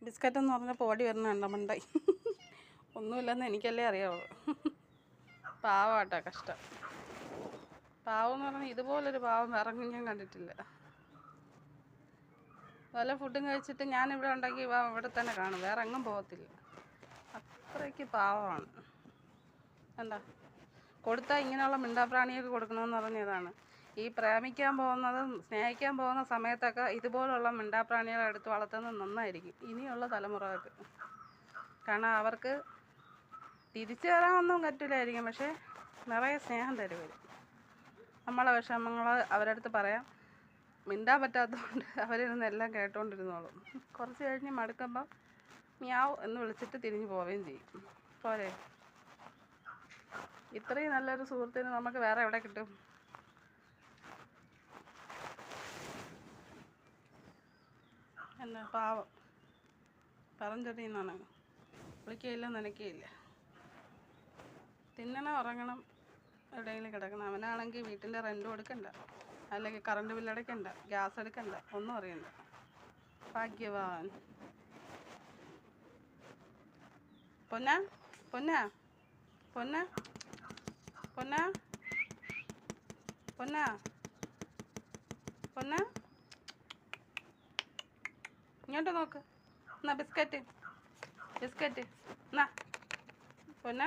Biscuit എന്ന് പറഞ്ഞപ്പോൾ ഓടി വരണുണ്ടോ മണ്ടായി. ഒന്നുമില്ലെന്ന് എനിക്കല്ലേ അറിയാവുള്ളൂ. പാവമാട്ടോ, കഷ്ടം. പാവം എന്ന് പറഞ്ഞാൽ ഇതുപോലൊരു പാവം ഇറങ്ങി ഞാൻ കണ്ടിട്ടില്ല. വല്ല ഫുഡും കഴിച്ചിട്ട് ഞാനിവിടെ ഉണ്ടെങ്കിൽ ഇവിടെ തന്നെ കാണും, വേറെ എങ്ങും പോകത്തില്ല. അത്രയ്ക്ക് പാവമാണ്. എന്താ കൊടുത്താൽ ഇങ്ങനെയുള്ള മിണ്ടാപ്രാണിയൊക്കെ കൊടുക്കണമെന്ന് പറഞ്ഞതാണ്. ഈ പ്രേമിക്കാൻ പോകുന്നതും സ്നേഹിക്കാൻ പോകുന്ന സമയത്തൊക്കെ ഇതുപോലുള്ള മിണ്ടാപ്രാണികളെ എടുത്ത് വളർത്തുന്നത് നന്നായിരിക്കും ഇനിയുള്ള തലമുറകൾക്ക്. കാരണം അവർക്ക് തിരിച്ചു തരാനൊന്നും പറ്റില്ലായിരിക്കും, പക്ഷേ നിറയെ സ്നേഹം തരുവരും. നമ്മളെ വിഷമങ്ങൾ അവരുടെ അടുത്ത് പറയാം. മിണ്ടാൻ പറ്റാത്തതുകൊണ്ട് അവരിരുന്ന് എല്ലാം കേട്ടോണ്ടിരുന്നോളും. കുറച്ച് കഴിഞ്ഞ് മടുക്കുമ്പം മിയാവ് എന്ന് വിളിച്ചിട്ട് തിരിഞ്ഞു പോവുകയും ചെയ്യും. പോരെ, ഇത്രയും നല്ലൊരു സുഹൃത്തിന് നമുക്ക് വേറെ എവിടെ കിട്ടും? എന്നാ പാവം പറഞ്ഞൊരിന്നാണ്. വിളിക്കുകയില്ല, നനയ്ക്കുകയില്ല. തിന്നണം, ഉറങ്ങണം, എവിടെയെങ്കിലും കിടക്കണം. അവനാണെങ്കിൽ വീട്ടിൻ്റെ റെൻറ്റ് കൊടുക്കണ്ട, അല്ലെങ്കിൽ കറണ്ട് ബില്ലടയ്ക്കണ്ട, ഗ്യാസ് എടുക്കണ്ട, ഒന്നും അറിയണ്ട. ഭാഗ്യവാൻ. പൊന്ന പൊന്ന പൊന്ന പൊന്ന പൊന്ന പൊന്ന ഇങ്ങോട്ട് നോക്ക്. എന്നാ ബിസ്ക്കറ്റ് എന്നാ പൊന്ന.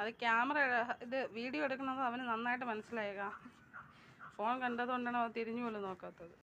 അത് ക്യാമറ, ഇത് വീഡിയോ എടുക്കുന്നത് അവന് നന്നായിട്ട് മനസ്സിലായേക്കാം. ഫോൺ കണ്ടതുകൊണ്ടാണ് അവൻ തിരിഞ്ഞു പോലും നോക്കാത്തത്.